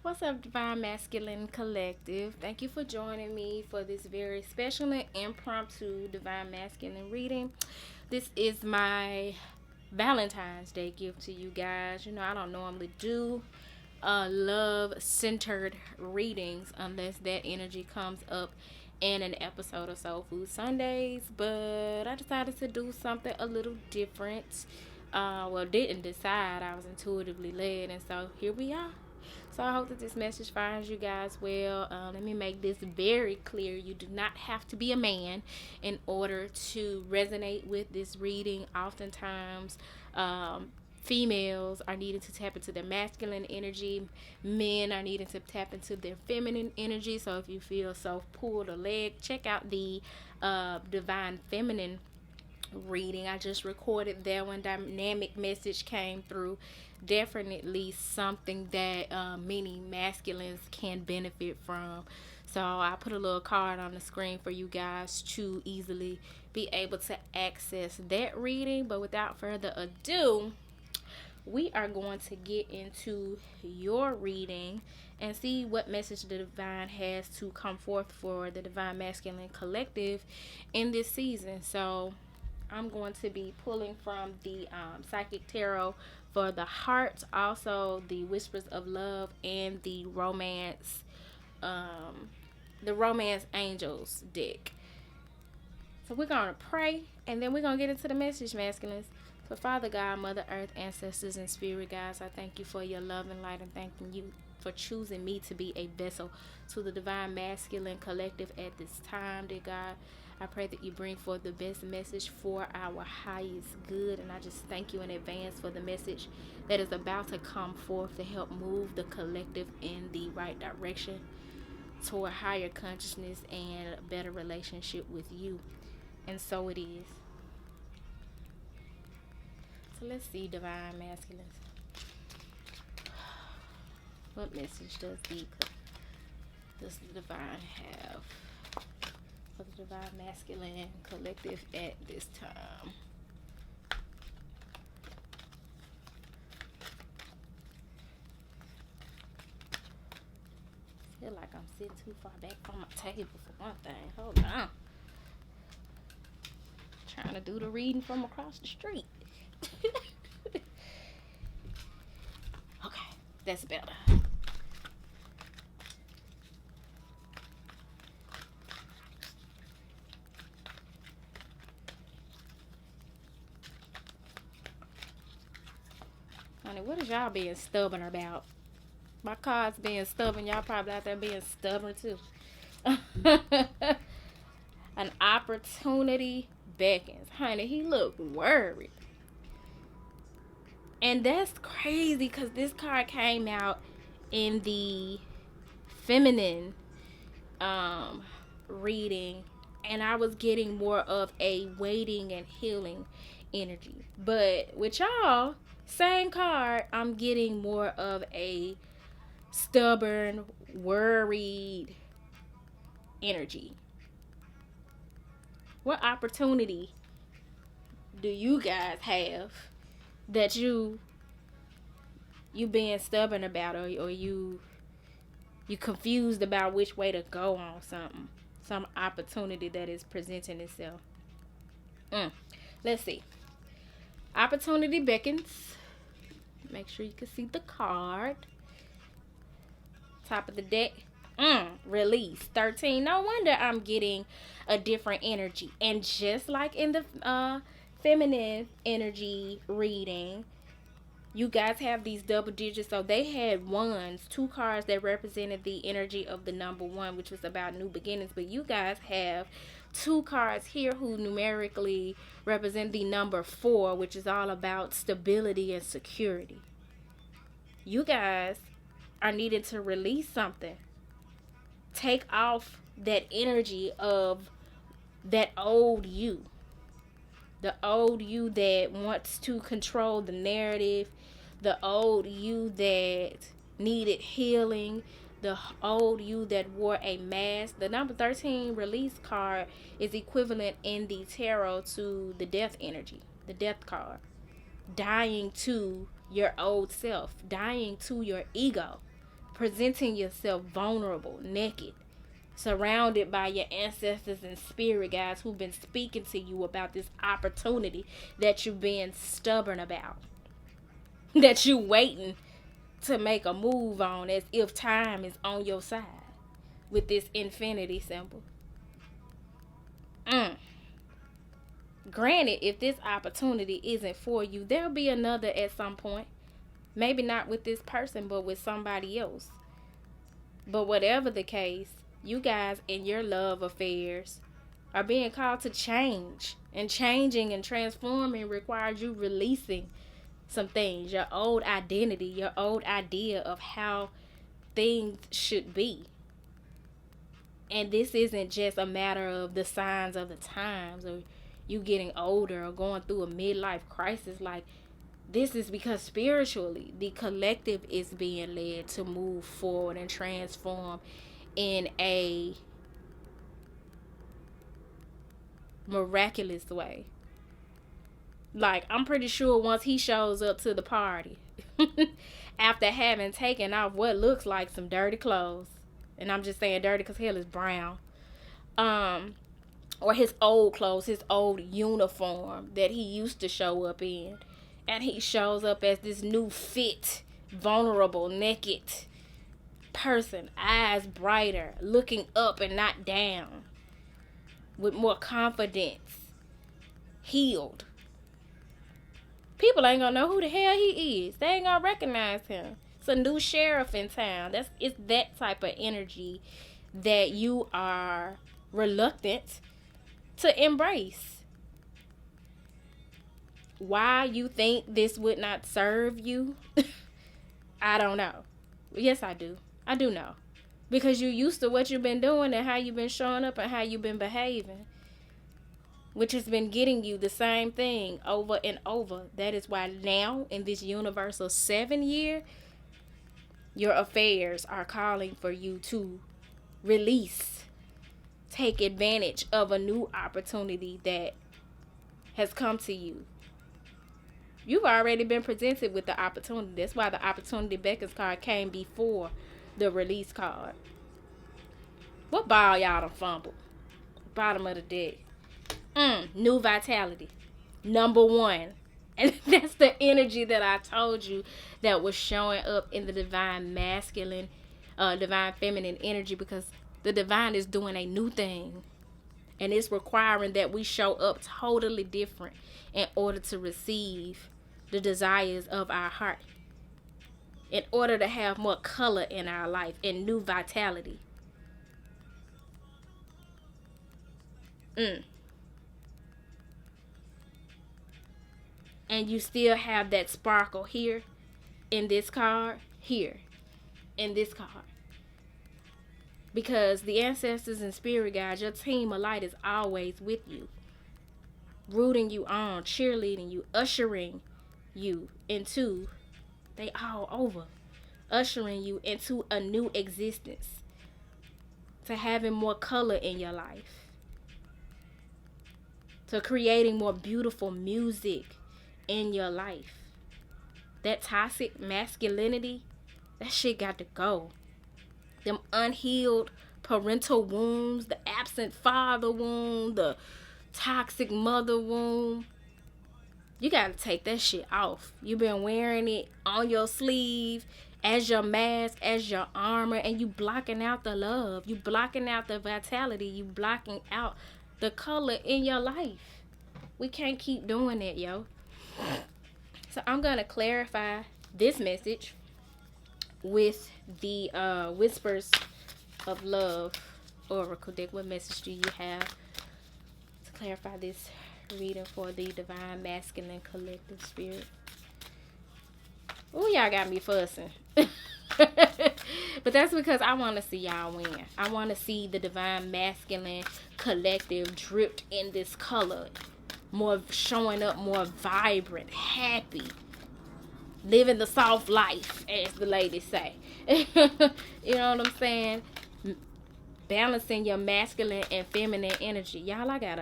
What's up, Divine Masculine Collective? Thank you for joining me for this very special and impromptu Divine Masculine reading. This is my Valentine's Day gift to you guys. I don't normally do love centered readings unless that energy comes up in an episode of Soul Food Sundays, but I decided to do something a little different. Didn't decide, I was intuitively led, and so here we are. So I hope that this message finds you guys well. Let me make this very clear. You do not have to be a man in order to resonate with this reading. Oftentimes, females are needing to tap into their masculine energy. Men are needing to tap into their feminine energy. So if you feel self-pulled or led, check out the Divine Feminine reading. I just recorded that one. Dynamic message came through. Definitely something that many masculines can benefit from. So I put a little card on the screen for you guys to easily be able to access that reading. But without further ado, we are going to get into your reading and see what message the divine has to come forth for the Divine Masculine Collective in this season. So I'm going to be pulling from the Psychic Tarot for the heart, also the Whispers of Love, and the Romance Angels deck. So we're going to pray, and then we're going to get into the message, masculines. So Father God, Mother Earth, ancestors, and spirit guides, I thank you for your love and light, and thanking you for choosing me to be a vessel to the Divine Masculine Collective at this time, dear God. I pray that you bring forth the best message for our highest good. And I just thank you in advance for the message that is about to come forth to help move the collective in the right direction toward higher consciousness and a better relationship with you. And so it is. So let's see, Divine Masculines. What message does the Divine have for the Divine Masculine Collective at this time? I feel like I'm sitting too far back from my table for one thing. Hold on. Trying to do the reading from across the street. Okay, that's better. Honey, what is y'all being stubborn about? My cards being stubborn. Y'all probably out there being stubborn too. An opportunity beckons. Honey, he looked worried. And that's crazy because this card came out in the feminine reading, and I was getting more of a waiting and healing energy. But with y'all, same card, I'm getting more of a stubborn, worried energy. What opportunity do you guys have that you being stubborn about, or you confused about which way to go on something, some opportunity that is presenting itself? Let's see. Opportunity beckons. Make sure you can see the card. Top of the deck. Release 13. No wonder I'm getting a different energy. And just like in the feminine energy reading, you guys have these double digits. So they had ones, two cards that represented the energy of the number one, which was about new beginnings. But you guys have two cards here who numerically represent the number 4, which is all about stability and security. You guys are needed to release something. Take off that energy of that old you. The old you that wants to control the narrative. The old you that needed healing. The old you that wore a mask. The number 13 release card is equivalent in the tarot to the death energy. The death card. Dying to your old self. Dying to your ego. presenting yourself vulnerable, naked, surrounded by your ancestors and spirit guides who've been speaking to you about this opportunity that you've been stubborn about, that you waiting to make a move on as if time is on your side with this infinity symbol. Granted, if this opportunity isn't for you, there'll be another at some point. Maybe not with this person, but with somebody else. But whatever the case, you guys in your love affairs are being called to change. And changing and transforming requires you releasing some things. Your old identity, your old idea of how things should be. And this isn't just a matter of the signs of the times or you getting older or going through a midlife crisis. Like, this is because spiritually the collective is being led to move forward and transform in a miraculous way. Like, I'm pretty sure once he shows up to the party after having taken off what looks like some dirty clothes, and I'm just saying dirty because hell is brown, or his old clothes, his old uniform that he used to show up in, and he shows up as this new fit, vulnerable, naked person, eyes brighter, looking up and not down, with more confidence, healed. People ain't gonna know who the hell he is. They ain't gonna recognize him. It's a new sheriff in town. It's that type of energy that you are reluctant to embrace. Why you think this would not serve you? I don't know. Yes, I do. I do know. Because you're used to what you've been doing and how you've been showing up and how you've been behaving, which has been getting you the same thing over and over. That is why now, in this universal 7 year, your affairs are calling for you to release, take advantage of a new opportunity that has come to you. You've already been presented with the opportunity. That's why the opportunity beckons card came before the release card. What ball y'all done fumbled? Bottom of the deck. New vitality. Number 1. And that's the energy that I told you that was showing up in the divine masculine, divine feminine energy, because the divine is doing a new thing. And it's requiring that we show up totally different in order to receive the desires of our heart, in order to have more color in our life and new vitality. And you still have that sparkle here in this card, here in this card. Because the ancestors and spirit guides, your team of light is always with you, rooting you on, cheerleading you, ushering you into, they all over, ushering you into a new existence, to having more color in your life, to creating more beautiful music in your life. That toxic masculinity, that shit got to go. Them unhealed parental wounds, the absent father wound, the toxic mother wound, you gotta take that shit off. You've been wearing it on your sleeve as your mask, as your armor, and you blocking out the love. You blocking out the vitality. You blocking out the color in your life. We can't keep doing that, yo. So I'm gonna clarify this message with the Whispers of Love Oracle deck. What message do you have to clarify this reading for the divine masculine collective spirit? Oh, y'all got me fussing. But that's because I want to see y'all win. I want to see the divine masculine collective dripped in this color, more showing up, more vibrant, happy, living the soft life, as the ladies say. You know what I'm saying? Balancing your masculine and feminine energy. Y'all, I got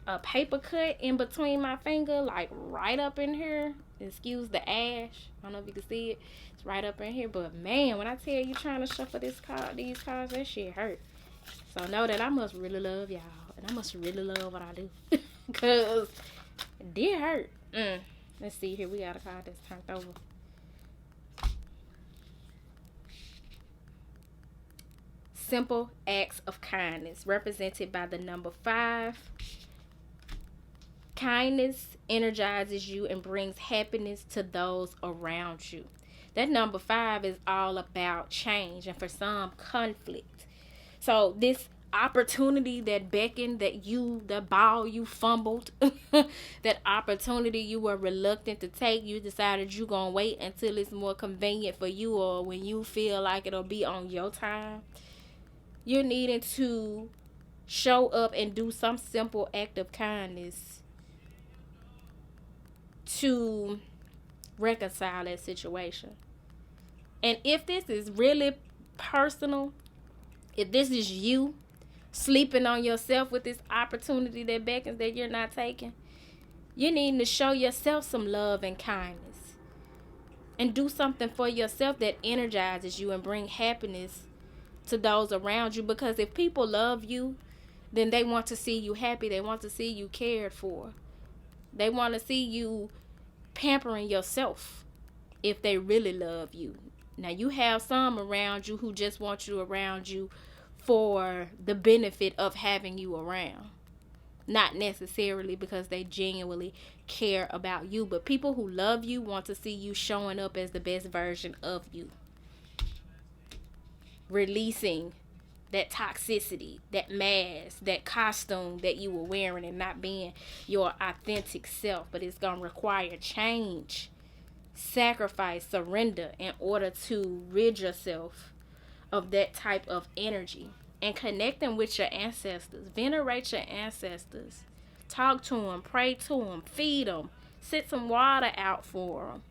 a paper cut in between my finger, like right up in here. Excuse the ash. I don't know if you can see it. It's right up in here. But man, when I tell you trying to shuffle these cards, that shit hurt. So know that I must really love y'all. And I must really love what I do. Because it did hurt. Let's see here. We got a card that's turned over. Simple acts of kindness, represented by the number 5. Kindness energizes you and brings happiness to those around you. That number 5 is all about change and for some conflict. So this opportunity that beckoned, the ball you fumbled, that opportunity you were reluctant to take, you decided you're going to wait until it's more convenient for you or when you feel like it'll be on your time. You're needing to show up and do some simple act of kindness to reconcile that situation. And if this is really personal, if this is you sleeping on yourself with this opportunity that beckons that you're not taking, you need to show yourself some love and kindness and do something for yourself that energizes you and bring happiness to those around you. Because if people love you, then they want to see you happy. They want to see you cared for. They want to see you pampering yourself if they really love you. Now, you have some around you who just want you around you for the benefit of having you around. Not necessarily because they genuinely care about you. But people who love you want to see you showing up as the best version of you. Releasing that toxicity, that mask, that costume that you were wearing and not being your authentic self. But it's going to require change, sacrifice, surrender in order to rid yourself of that type of energy. And connecting with your ancestors. Venerate your ancestors. Talk to them, pray to them, feed them, sit some water out for them.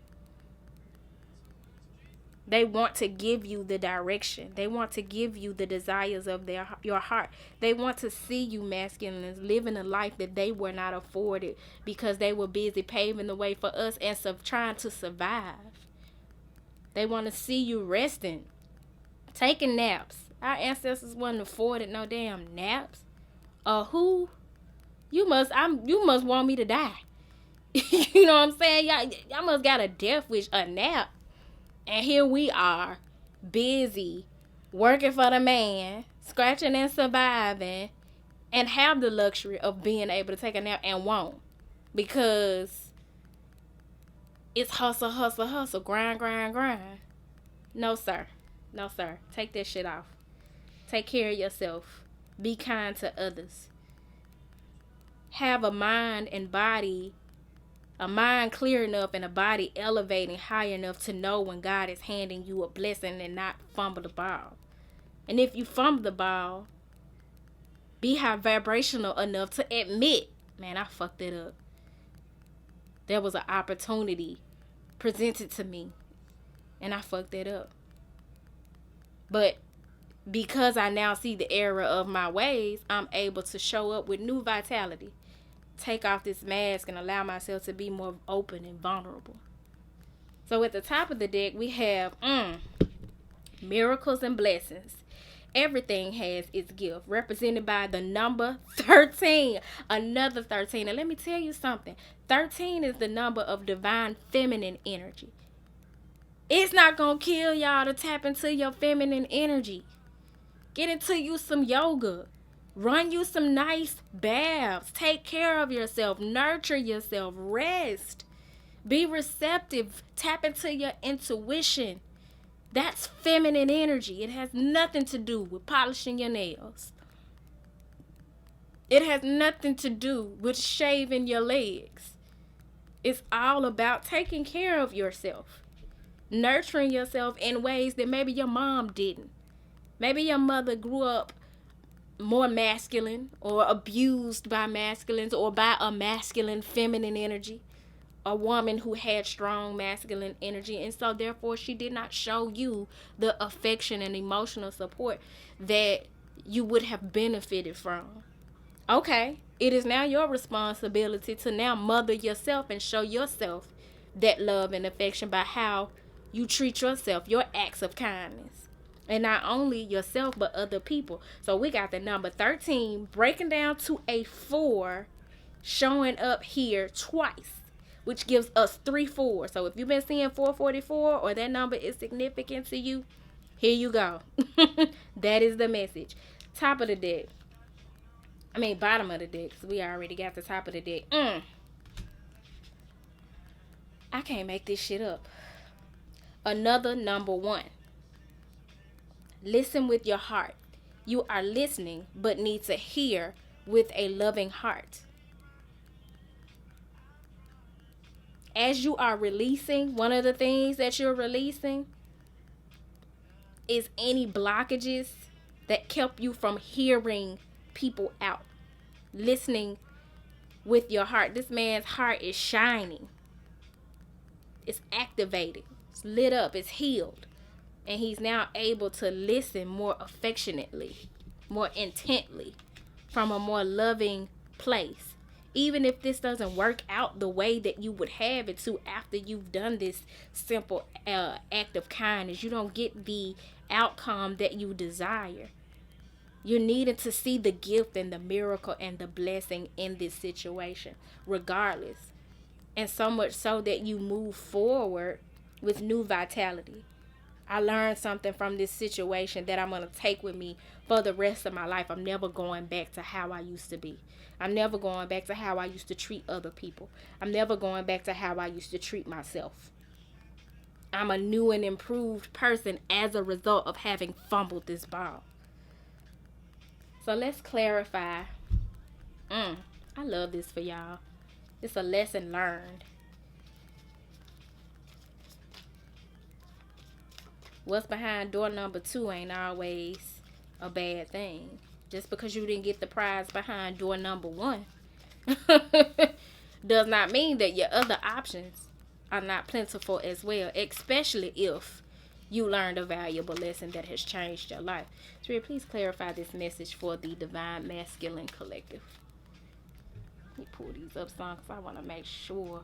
They want to give you the direction. They want to give you the desires of your heart. They want to see you masculine living a life that they were not afforded because they were busy paving the way for us and trying to survive. They want to see you resting, taking naps. Our ancestors wasn't afforded no damn naps. Who? You must want me to die. You know what I'm saying? Y'all must got a death wish, a nap. And here we are, busy, working for the man, scratching and surviving, and have the luxury of being able to take a nap and won't. Because it's hustle, hustle, hustle, grind, grind, grind. No, sir. No, sir. Take that shit off. Take care of yourself. Be kind to others. Have a mind and body, a mind clear enough and a body elevating high enough to know when God is handing you a blessing and not fumble the ball. And if you fumble the ball, be high vibrational enough to admit, man, I fucked it up. There was an opportunity presented to me and I fucked it up. But because I now see the error of my ways, I'm able to show up with new vitality. Take off this mask and allow myself to be more open and vulnerable. So at the top of the deck, we have miracles and blessings. Everything has its gift, represented by the number 13. Another 13. And let me tell you something. 13 is the number of divine feminine energy. It's not going to kill y'all to tap into your feminine energy. Get into you some yoga. Run you some nice baths. Take care of yourself. Nurture yourself. Rest. Be receptive. Tap into your intuition. That's feminine energy. It has nothing to do with polishing your nails. It has nothing to do with shaving your legs. It's all about taking care of yourself. Nurturing yourself in ways that maybe your mom didn't. Maybe your mother grew up more masculine or abused by masculines or by a masculine feminine energy. A woman who had strong masculine energy, and so therefore she did not show you the affection and emotional support that you would have benefited from. Okay, it is now your responsibility to now mother yourself and show yourself that love and affection by how you treat yourself, your acts of kindness. And not only yourself, but other people. So we got the number 13 breaking down to a 4, showing up here twice, which gives us 3 4s. So if you've been seeing 444 or that number is significant to you, here you go. That is the message. Top of the deck. Bottom of the deck, because we already got the top of the deck. I can't make this shit up. Another number 1. Listen with your heart. You are listening, but need to hear with a loving heart. As you are releasing, one of the things that you're releasing is any blockages that kept you from hearing people out. Listening with your heart. This man's heart is shining. It's activated. It's lit up. It's healed. And he's now able to listen more affectionately, more intently, from a more loving place. Even if this doesn't work out the way that you would have it to after you've done this simple act of kindness, you don't get the outcome that you desire. You're needing to see the gift and the miracle and the blessing in this situation, regardless. And so much so that you move forward with new vitality. I learned something from this situation that I'm going to take with me for the rest of my life. I'm never going back to how I used to be. I'm never going back to how I used to treat other people. I'm never going back to how I used to treat myself. I'm a new and improved person as a result of having fumbled this ball. So let's clarify. I love this for y'all. It's a lesson learned. What's behind door number 2 ain't always a bad thing. Just because you didn't get the prize behind door number 1 does not mean that your other options are not plentiful as well, especially if you learned a valuable lesson that has changed your life. Spirit, please clarify this message for the Divine Masculine Collective. Let me pull these up some because I want to make sure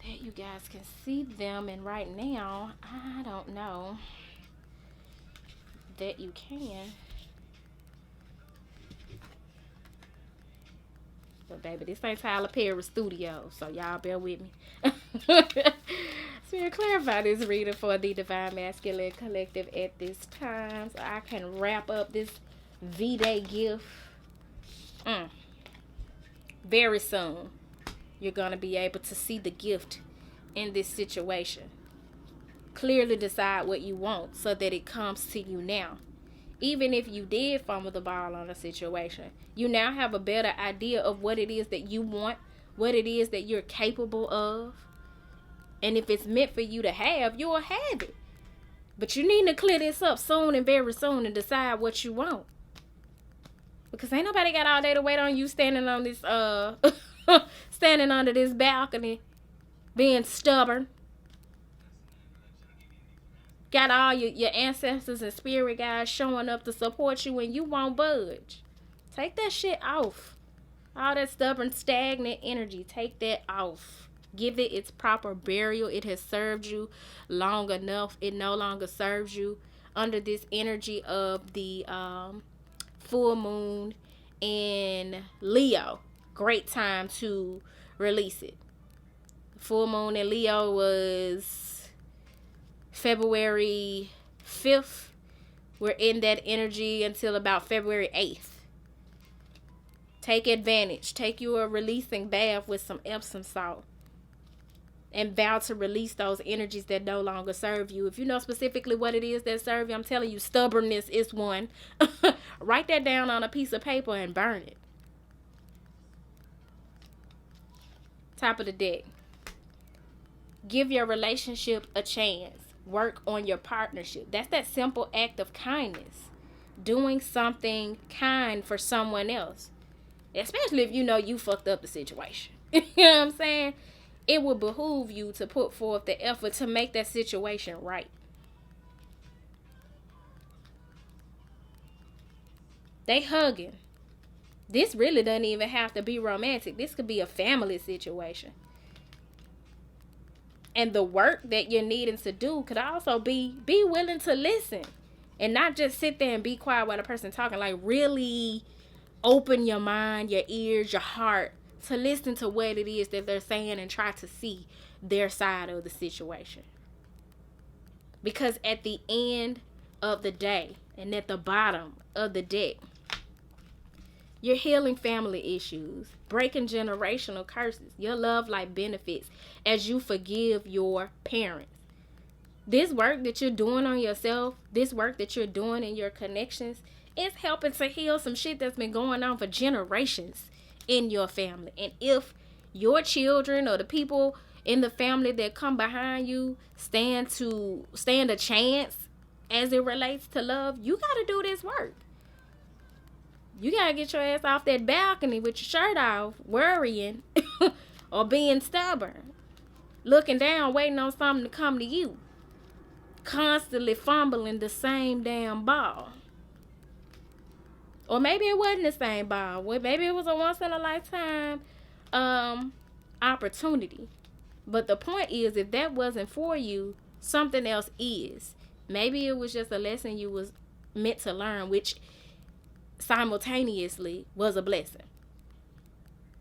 that you guys can see them. And right now, I don't know that you can. But baby, this ain't Tyler Perry Studio, so y'all bear with me. So clarify this reading for the Divine Masculine Collective at this time, so I can wrap up this V-Day gift. Very soon, you're going to be able to see the gift in this situation. Clearly decide what you want so that it comes to you now. Even if you did fumble the ball on a situation, you now have a better idea of what it is that you want, what it is that you're capable of. And if it's meant for you to have, you'll have it. But you need to clear this up soon and very soon and decide what you want. Because ain't nobody got all day to wait on you standing on this, standing under this balcony, being stubborn. Got all your ancestors and spirit guides showing up to support you and you won't budge. Take that shit off. All that stubborn, stagnant energy, take that off. Give it its proper burial. It has served you long enough. It no longer serves you under this energy of the full moon in Leo. Great time to release it. Full moon in Leo was February 5th. We're in that energy until about February 8th. Take advantage. Take you a releasing bath with some Epsom salt. And vow to release those energies that no longer serve you. If you know specifically what it is that serve you, I'm telling you, stubbornness is one. Write that down on a piece of paper and burn it. Top of the deck. Give your relationship a chance. Work on your partnership. That's that simple act of kindness. Doing something kind for someone else. Especially if you know you fucked up the situation. You know what I'm saying? It will behoove you to put forth the effort to make that situation right. They hugging. This really doesn't even have to be romantic. This could be a family situation. And the work that you're needing to do could also be willing to listen and not just sit there and be quiet while the person talking. Like, really open your mind, your ears, your heart to listen to what it is that they're saying and try to see their side of the situation. Because at the end of the day and at the bottom of the deck, you're healing family issues, breaking generational curses. Your love life benefits as you forgive your parents. This work that you're doing on yourself, this work that you're doing in your connections, is helping to heal some shit that's been going on for generations in your family. And if your children or the people in the family that come behind you stand a chance as it relates to love, you got to do this work. You got to get your ass off that balcony with your shirt off, worrying or being stubborn, looking down, waiting on something to come to you, constantly fumbling the same damn ball. Or maybe it wasn't the same ball. Maybe it was a once in a lifetime opportunity. But the point is, if that wasn't for you, something else is. Maybe it was just a lesson you was meant to learn, which simultaneously was a blessing.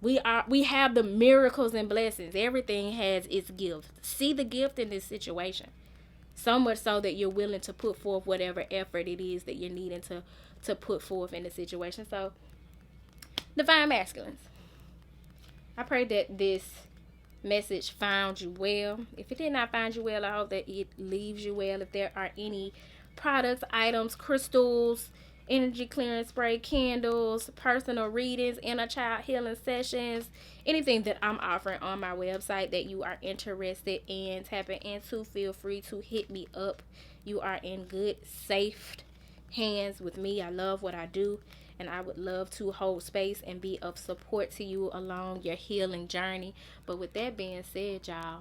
We have the miracles and blessings. Everything has its gift. See the gift in this situation. So much so that you're willing to put forth whatever effort it is that you're needing to put forth in the situation. So, Divine Masculines, I pray that this message found you well. If it did not find you well, I hope that it leaves you well. If there are any products, items, crystals, energy clearing spray, candles, personal readings, inner child healing sessions, anything that I'm offering on my website that you are interested in tapping into, feel free to hit me up. You are in good, safe hands with me. I love what I do, and I would love to hold space and be of support to you along your healing journey. But with that being said, y'all,